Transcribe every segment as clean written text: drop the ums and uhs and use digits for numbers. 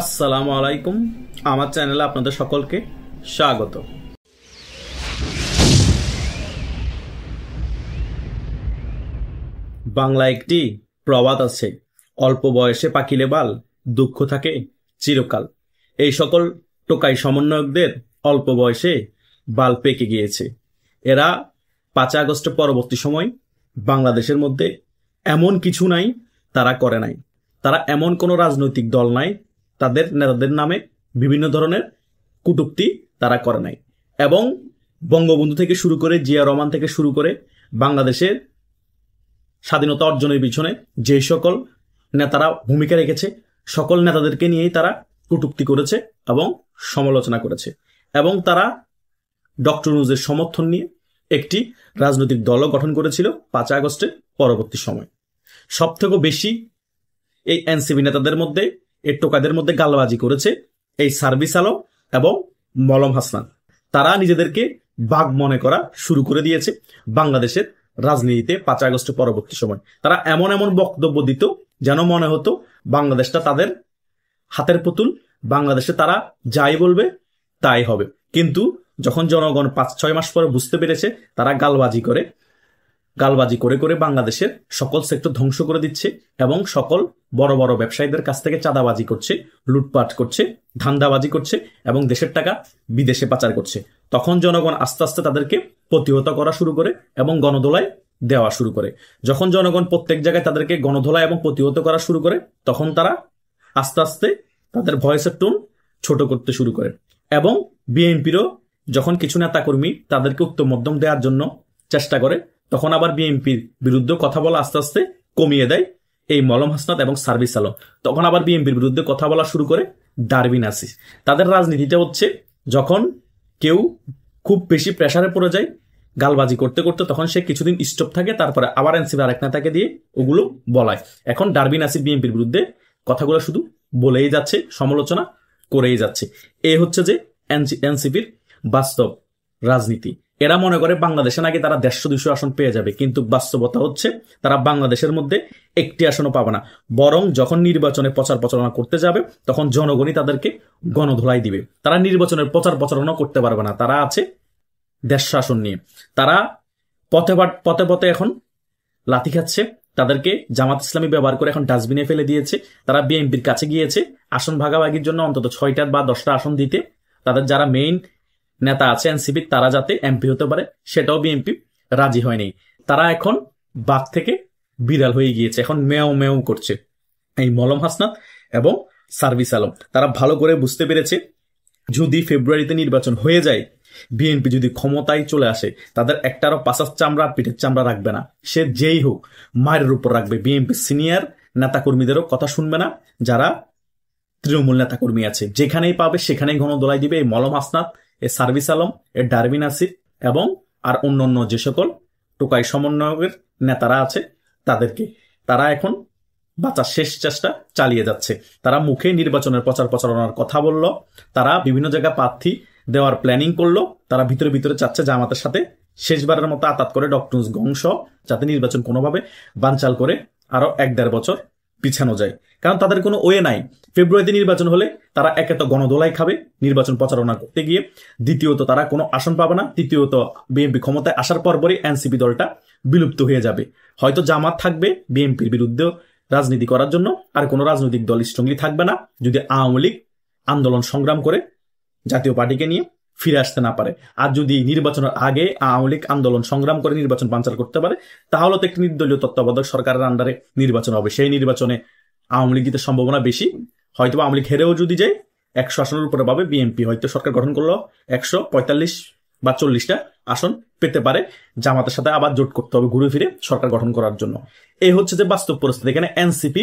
আসসালামু আলাইকুম। আমার চ্যানেলে আপনাদের সকলকে স্বাগত। বাংলা একটি প্রবাদ আছে, অল্প বয়সে পাকিলে বাল, দুঃখ থাকে চিরকাল। এই সকল টোকাই সমন্বয়কদের অল্প বয়সে বাল পেকে গিয়েছে। এরা 5 আগস্টের পরবর্তী সময় বাংলাদেশের মধ্যে এমন কিছু নাই তারা করে নাই। তারা এমন কোনো রাজনৈতিক দল নাই, তাদের নেতাদের নামে বিভিন্ন ধরনের কটূক্তি তারা করে নাই। এবং বঙ্গবন্ধু থেকে শুরু করে জিয়া রহমান থেকে শুরু করে বাংলাদেশের স্বাধীনতা অর্জনের পিছনে যে সকল নেতারা ভূমিকা রেখেছে, সকল নেতাদেরকে নিয়েই তারা কটূক্তি করেছে এবং সমালোচনা করেছে। এবং তারা ডক্টর ইউনূসের সমর্থন নিয়ে একটি রাজনৈতিক দলও গঠন করেছিল 5 আগস্টের পরবর্তী সময়। সব থেকে বেশি এই এনসিপি নেতাদের মধ্যে, এই টোকাদের মধ্যে গালবাজি করেছে এই সার্ভিস আলম এবং মলম হাসনান। তারা নিজেদেরকে বাঘ মনে করা শুরু করে দিয়েছে বাংলাদেশের রাজনীতিতে 5 আগস্টের পরবর্তী সময়। তারা এমন এমন বক্তব্য দিত যেন মনে হতো বাংলাদেশটা তাদের হাতের পুতুল, বাংলাদেশে তারা যাই বলবে তাই হবে। কিন্তু যখন জনগণ 5-6 মাস পরে বুঝতে পেরেছে তারা গালবাজি করে করে বাংলাদেশের সকল সেক্টর ধ্বংস করে দিচ্ছে এবং সকল বড় বড় ব্যবসায়ীদের কাছ থেকে চাঁদাবাজি করছে, লুটপাট করছে, ধান্দাবাজি করছে এবং দেশের টাকা বিদেশে পাচার করছে, তখন জনগণ আস্তে আস্তে তাদেরকে প্রতিহত করা শুরু করে এবং গণধোলাই দেওয়া শুরু করে। যখন জনগণ প্রত্যেক জায়গায় তাদেরকে গণধোলাই এবং প্রতিহত করা শুরু করে, তখন তারা আস্তে আস্তে তাদের ভয়েসের টোন ছোট করতে শুরু করে। এবং বিএনপিরও যখন কিছু নেতাকর্মী তাদেরকে উত্তম মধ্যম দেওয়ার জন্য চেষ্টা করে, তখন আবার বিএনপির বিরুদ্ধে কথা বলা আস্তে আস্তে কমিয়ে দেয় এই মলম হাসনাত এবং সার্ভিস আলম। তখন আবার বিএনপির বিরুদ্ধে কথা বলা শুরু করে ডারবিন আসিস। তাদের রাজনীতিটা হচ্ছে যখন কেউ খুব বেশি প্রেসারে পড়ে যায় গালবাজি করতে করতে, তখন সে কিছুদিন স্টপ থাকে, তারপরে আবার এনসিপি আরেক নেতাকে দিয়ে ওগুলো বলায়। এখন ডারবিন আসিফ বিএনপির বিরুদ্ধে কথাগুলো শুধু বলেই যাচ্ছে, সমালোচনা করেই যাচ্ছে। এই হচ্ছে যে এনসিপির বাস্তব রাজনীতি। এরা মনে করে বাংলাদেশে নাকি তারা 150-200 আসন পেয়ে যাবে, কিন্তু বাস্তবতা হচ্ছে তারা বাংলাদেশের মধ্যে একটি আসনও পাবে না। বরং যখন নির্বাচনে প্রচার প্রচারণা করতে যাবে তখন জনগণই তাদেরকে গণধোলাই দিবে। তারা নির্বাচনের প্রচার প্রচারণা করতে পারবে না। তারা আছে 150 আসন নিয়ে। তারা পথে পথে এখন লাথি খাচ্ছে। তাদেরকে জামাত ইসলামী ব্যবহার করে এখন ডাস্টবিনে ফেলে দিয়েছে। তারা বিএনপির কাছে গিয়েছে আসন ভাগাভাগির জন্য অন্তত 6টা বা 10টা আসন দিতে। তাদের যারা মেইন নেতা আছে এনসিপির, তারা যাতে এমপি হতে পারে সেটাও বিএনপি রাজি হয়নি। তারা এখন বাঘ থেকে বিড়াল হয়ে গিয়েছে, এখন মেও মেও করছে এই মলম হাসনাত এবং সার্ভিস আলম। তারা ভালো করে বুঝতে পেরেছে যদি ফেব্রুয়ারিতে নির্বাচন হয়ে যায়, বিএনপি যদি ক্ষমতায় চলে আসে, তাদের একটারও পাশার চামড়া পিঠের চামড়া রাখবে না। সে যেই হোক মায়ের উপর রাখবে। বিএনপি সিনিয়র নেতাকর্মীদেরও কথা শুনবে না। যারা তৃণমূল নেতাকর্মী আছে যেখানেই পাবে সেখানেই গণধোলাই দিবে এই মলম হাসনাত, এই সার্ভিস আলম, এই ডারবিন আসিফ এবং আর অন্যান্য যে সকল টোকাই সমন্বয়ের নেতারা আছে তাদেরকে। তারা এখন বাঁচার শেষ চেষ্টা চালিয়ে যাচ্ছে। তারা মুখে নির্বাচনের প্রচার প্রচারণার কথা বলল, তারা বিভিন্ন জায়গায় প্রার্থী দেওয়ার প্ল্যানিং করলো, তারা ভিতরে ভিতরে চাচ্ছে জামাতের সাথে শেষবারের মতো আতাত করে ডক্টর ইউনূস গংশ, যাতে নির্বাচন কোনোভাবে বানচাল করে আরো 1-1.5 বছর পিছানো যায়। কারণ তাদের কোনো ওয়ে নাই। ফেব্রুয়ারিতে নির্বাচন হলে তারা একে তো গণধোলাই খাবে নির্বাচন প্রচারণা করতে গিয়ে, দ্বিতীয়ত তারা কোনো আসন পাবে না, তৃতীয়ত বিএনপি ক্ষমতায় আসার পরপরই এনসিপি দলটা বিলুপ্ত হয়ে যাবে। হয়তো জামাত থাকবে বিএনপির বিরুদ্ধে রাজনীতি করার জন্য, আর কোনো রাজনৈতিক দল স্ট্রংলি থাকবে না যদি আওয়ামী লীগ আন্দোলন সংগ্রাম করে জাতীয় পার্টিকে নিয়ে ফিরে আসতে না পারে। আর যদি নির্বাচনের আগে আওয়ামী লীগ আন্দোলন সংগ্রাম করে নির্বাচন বানচাল করতে পারে, তাহলে তো একটি নির্দলীয় তত্ত্বাবধায়ক সরকারের আন্ডারে নির্বাচন হবে। সেই নির্বাচনে আওয়ামী লীগ জিতার সম্ভাবনা বেশি। হয়তো আওয়ামী লীগ হেরেও যদি যায় 100 আসনের উপরে পাবে, বিএনপি হয়তো সরকার গঠন করলো 145 বা 40টা আসন পেতে পারে। জামাতের সাথে আবার জোট করতে হবে ঘুরে ফিরে সরকার গঠন করার জন্য। এই হচ্ছে যে বাস্তব পরিস্থিতি। এখানে এনসিপি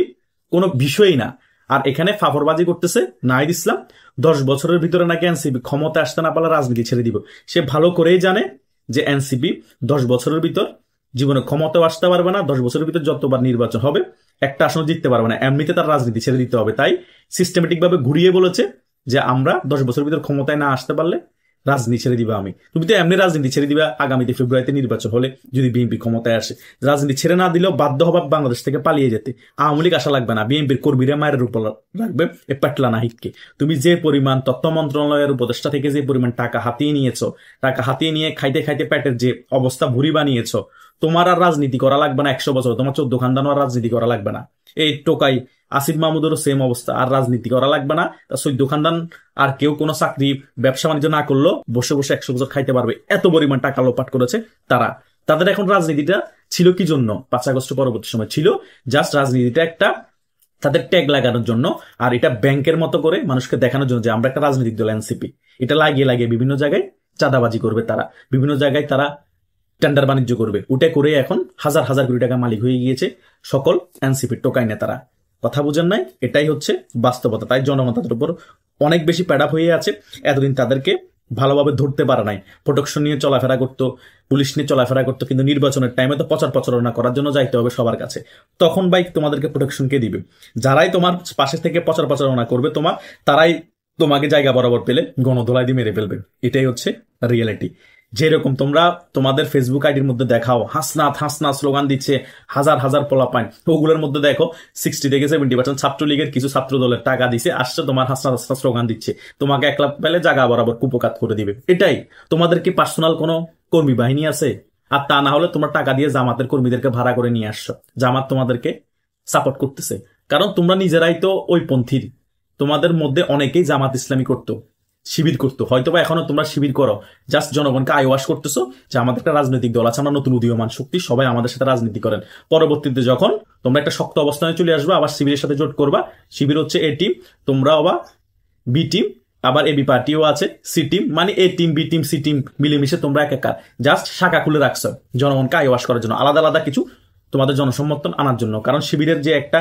কোনো বিষয়ই না। আর এখানে ফাফরবাজি করতেছে নাহিদ ইসলাম। 10 বছরের ভিতরে নাকি এনসিপি ক্ষমতা আসতে না পারলে রাজনীতি ছেড়ে দিব। সে ভালো করেই জানে যে এনসিপি 10 বছরের ভিতর জীবনে ক্ষমতাও আসতে পারবে না। 10 বছরের ভিতর যতবার নির্বাচন হবে একটা আসন জিততে পারবে না। এমনিতে তার রাজনীতি ছেড়ে দিতে হবে। তাই সিস্টেমেটিক ভাবে ঘুরিয়ে বলেছে যে আমরা 10 বছরের ভিতর ক্ষমতায় না আসতে পারলে রাজনীতি ছেড়ে দিবা আমি? তুমি তো এমনি রাজনীতি ছেড়ে দিবা আগামীতে ফেব্রুয়ারিতে নির্বাচন হলে, যদি বিএনপি ক্ষমতায় আসে। রাজনীতি ছেড়ে না দিলেও বাধ্য হবা বাংলাদেশ থেকে পালিয়ে যেতে। আওয়ামী লীগ আসা লাগবে না, বিএনপির কর্মীরা মায়ের উপর রাখবে এ পেটলা নাহিদকে। তুমি যে পরিমাণ তথ্য মন্ত্রণালয়ের উপদেষ্টা থেকে যে পরিমাণ টাকা হাতিয়ে নিয়েছো, টাকা হাতিয়ে নিয়ে খাইতে খাইতে পেটের যে অবস্থা ভুরি বানিয়েছো, তোমার আর রাজনীতি করা লাগবে না 100 বছর। তোমার 14 খানদানও আর রাজনীতি করা লাগবে না। এই টোকাই আসিফ মাহমুদেরও সেম অবস্থা, আর রাজনীতি করা লাগবে না। 14 খানদান আর কেউ কোনো চাকরি ব্যবসা বাণিজ্য না করলেও বসে বসে 100 বছর খাইতে পারবে, এত পরিমাণ টাকা লোপাট করেছে তারা। তাদের এখন রাজনীতিটা ছিল কি জন্য? 5 আগস্ট পরবর্তী সময় ছিল জাস্ট রাজনীতিটা একটা তাদের ট্যাগ লাগানোর জন্য, আর এটা ব্যাংকের মতো করে মানুষকে দেখানোর জন্য যে আমরা একটা রাজনৈতিক দল এনসিপি। এটা লাগিয়ে লাগিয়ে বিভিন্ন জায়গায় চাঁদাবাজি করবে তারা, বিভিন্ন জায়গায় তারা টেন্ডার বাণিজ্য করবে। ওটা করে এখন হাজার হাজার কোটি টাকা মালিক হয়ে গিয়েছে সকল এনসিপির টোকাই নেতারা। কথা বুঝেন নাই? এটাই হচ্ছে বাস্তবতা। তাই জনগণ তাদের উপর অনেক বেশি প্যাডা হয়ে আছে। এতদিন তাদেরকে ভালোভাবে ধরতে পারা নাই, প্রোটেকশন নিয়ে চলাফেরা করতো, পুলিশ নিয়ে চলাফেরা করতো, কিন্তু নির্বাচনের টাইমে তো প্রচারণা করার জন্য যাইতে হবে সবার কাছে। তখন বাইক তোমাদেরকে প্রোটেকশন কে দিবে? যারাই তোমার পাশে থেকে প্রচারণা করবে তারাই তোমাকে জায়গা বরাবর পেলে গণধোলাই দিয়ে মেরে ফেলবে। এটাই হচ্ছে রিয়েলিটি। যেরকম তোমরা তোমাদের ফেসবুক আইডির মধ্যে দেখাও হাসনাত হাসনাত স্লোগান দিচ্ছে হাজার হাজার পোলাপাইন, ওগুলোর মধ্যে দেখো 60 থেকে 70% ছাত্রলীগের কিছু ছাত্র দলের টাকা দিছে, আসছে তোমার হাসনাত হাসনাত স্লোগান দিচ্ছে, তোমাকে একলা পেলে জায়গা বরাবর কুপকাত করে দিবে। এটাই। তোমাদের কি পার্সোনাল কোনো কর্মী বাহিনী আছে? আর তা না হলে তোমরা টাকা দিয়ে জামাতের কর্মীদেরকে ভাড়া করে নিয়ে আসছো, জামাত তোমাদেরকে সাপোর্ট করতেছে, কারণ তোমরা নিজেরাই তো ওই পন্থীর। তোমাদের মধ্যে অনেকেই জামাত ইসলামী করতো, শিবির করতো, হয়তোবা এখনো তোমরা শিবির করো, জাস্ট জনগণকে আইওয়াশ করতেছো যে আমাদের একটা রাজনৈতিক দল আছে, আমরা নতুন উদীয়মান শক্তি, সবাই আমাদের সাথে রাজনীতি করেন। পরবর্তীতে যখন তোমরা একটা শক্ত অবস্থানে চলে আসবে, আবার শিবিরের সাথে জোট করবা। শিবির হচ্ছে এ টিম, তোমরা আবার বি টিম, আবার এবি পার্টিও আছে সি টিম, মানে A team B team C team মিলেমিশে তোমরা একাকার, জাস্ট শাখা খুলে রাখছো জনগণকে আইওয়াশ করার জন্য, আলাদা আলাদা কিছু তোমাদের জনসমর্থন আনার জন্য। কারণ শিবিরের যে একটা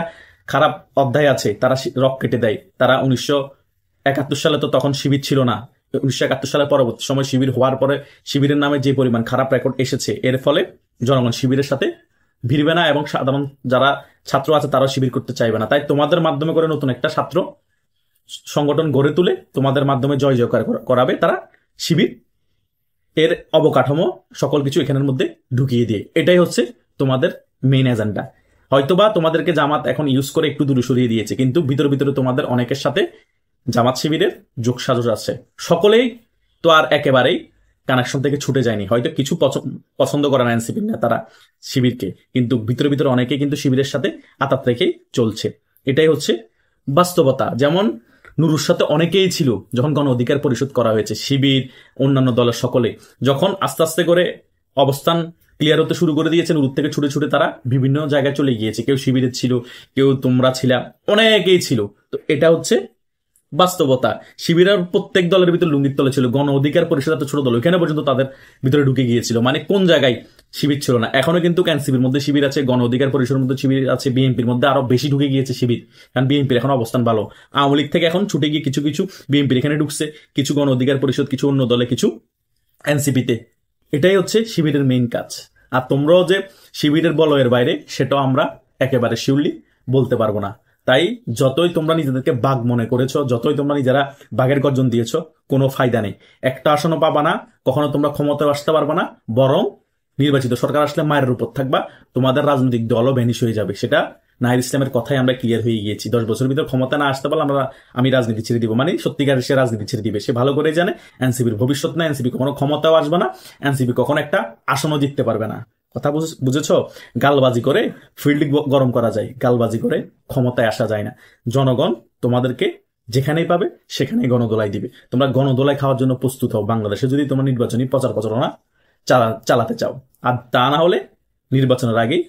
খারাপ অধ্যায় আছে, তারা রক কেটে দেয়। তারা 1971 সালে তো তখন শিবির ছিল না। 1971 সালের পরবর্তী সময় শিবির হওয়ার পরে শিবিরের নামে যে পরিমাণ খারাপ রেকর্ড এসেছে, এর ফলে জনগণ শিবিরের সাথে ভিড়বে না, এবং সাধারণ যারা ছাত্র আছে তারাও শিবির করতে চাইবে না। তাই তোমাদের মাধ্যমে করে নতুন একটা ছাত্র সংগঠন গড়ে তুলে তোমাদের মাধ্যমে জয় জয়কার করাবে তারা শিবির, এর অবকাঠামো সকল কিছু এখানের মধ্যে ঢুকিয়ে দিয়ে। এটাই হচ্ছে তোমাদের মেইন এজেন্ডা। হয়তোবা তোমাদেরকে জামাত এখন ইউজ করে একটু দূরে সরিয়ে দিয়েছে, কিন্তু ভিতরে ভিতরে তোমাদের অনেকের সাথে জামাত শিবিরের যোগসাজশ আছে। সকলেই তো আর একেবারেই কানেকশন থেকে ছুটে যায়নি, হয়তো কিছু পছন্দ করে না এনসিপির নেতারা শিবিরকে, কিন্তু ভিতরে ভিতরে অনেকে কিন্তু শিবিরের সাথে আতাত রেখেই চলছে। এটাই হচ্ছে বাস্তবতা। যেমন নুরুর সাথে অনেকেই ছিল যখন গণ অধিকার পরিষদ করা হয়েছে, শিবির অন্যান্য দলের সকলে যখন আস্তে আস্তে করে অবস্থান ক্লিয়ার হতে শুরু করে দিয়েছে, নুরুর থেকে ছুটে ছুটে তারা বিভিন্ন জায়গায় চলে গিয়েছে। কেউ শিবিরের ছিল, কেউ তোমরা ছিলা, অনেকেই ছিল। তো এটা হচ্ছে বাস্তবতা। শিবিরের প্রত্যেক দলের ভিতরে লুঙ্গির তলে ছিল। গণ অধিকার পরিষদ এত ছোট দল, এখানে পর্যন্ত তাদের ভিতরে ঢুকে গিয়েছিল। মানে কোন জায়গায় শিবির ছিল না? এখনো কিন্তু এনসিপির মধ্যে শিবির আছে, গণ অধিকার পরিষদের মধ্যে শিবির আছে, বিএনপির মধ্যে আরো বেশি ঢুকে গিয়েছে শিবির, কারণ বিএনপির এখন অবস্থান ভালো। আওয়ামী লীগ থেকে এখন ছুটে গিয়ে কিছু কিছু বিএনপির এখানে ঢুকছে, কিছু গণ অধিকার পরিষদ, কিছু অন্য দলে, কিছু এনসিপিতে। এটাই হচ্ছে শিবিরের মেইন কাজ। আর তোমরাও যে শিবিরের বলয়ের বাইরে, সেটাও আমরা একেবারে শিওরলি বলতে পারবো না। তাই যতই তোমরা নিজেদেরকে বাঘ মনে করেছো, যতই তোমরা নিজেরা বাঘের গর্জন দিয়েছো, কোনো ফায়দা নেই। একটা আসনও পাবা না, কখনো তোমরা ক্ষমতায় আসতে পারবা না, বরং নির্বাচিত সরকার আসলে মায়ের উপর থাকবা, তোমাদের রাজনৈতিক দলও ভ্যানিশ হয়ে যাবে। সেটা নাহিদ ইসলামের কথাই আমরা ক্লিয়ার হয়ে গিয়েছি। 10 বছরের ভিতর ক্ষমতা না আসতে পারলে আমি রাজনীতি ছেড়ে দিব, মানে সত্যিকারের সে রাজনীতি ছেড়ে দিবে। সে ভালো করে জানে এনসিপির ভবিষ্যৎ না, এনসিপি কখনো ক্ষমতাও আসবে না, এনসিপি কখনো একটা আসনও জিততে পারবে না। কথা বুঝেছ? গালবাজি করে ফিল্ড গরম করা যায়, গালবাজি করে ক্ষমতায় আসা যায় না। জনগণ তোমাদেরকে যেখানেই পাবে সেখানেই গণদোলাই দিবে। তোমরা গণদোলাই খাওয়ার জন্য প্রস্তুত হও বাংলাদেশে, যদি তোমরা নির্বাচনী প্রচারণা চালাতে চাও। আর তা না হলে নির্বাচনের আগেই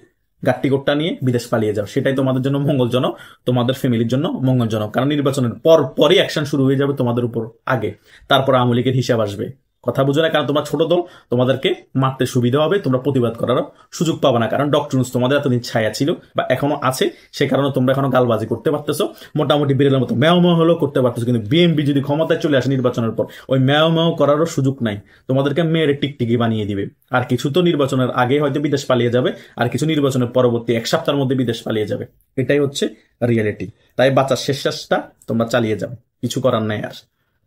গাট্টিগোট্টা নিয়ে বিদেশ পালিয়ে যাও, সেটাই তোমাদের জন্য মঙ্গলজনক, তোমাদের ফ্যামিলির জন্য মঙ্গলজনক। কারণ নির্বাচনের পরই অ্যাকশন শুরু হয়ে যাবে তোমাদের উপর আগে, তারপর আওয়ামী লীগের হিসাব আসবে। কথা বুঝো না? কারণ তোমরা ছোট দল, তোমাদেরকে মারতে সুবিধা হবে, তোমরা প্রতিবাদ করারও সুযোগ পাবে না। কারণ ডক্টর ইউনূস তোমাদের এতদিন ছায়া ছিল বা এখনো আছে, সে কারণে তোমরা এখনো গালবাজি করতে পারতেছো, মোটামুটি বিড়ালের মতো ম্যাও ম্যাও হলেও করতে পারতেছো। কিন্তু বিএনপি যদি ক্ষমতায় চলে আসে নির্বাচনের পর, ওই ম্যাও ম্যাও করারও সুযোগ নাই, তোমাদেরকে মেয়ের টিকটিকি বানিয়ে দিবে। আর কিছু তো নির্বাচনের আগে হয়তো বিদেশ পালিয়ে যাবে, আর কিছু নির্বাচনের পরবর্তী 1 সপ্তাহের মধ্যে বিদেশ পালিয়ে যাবে। এটাই হচ্ছে রিয়েলিটি। তাই বাঁচার শেষ চেষ্টা তোমরা চালিয়ে যাও, কিছু করার নাই আর।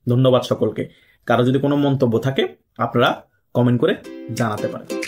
ধন্যবাদ সকলকে। কারো যদি কোনো মন্তব্য থাকে আপনারা কমেন্ট করে জানাতে পারেন।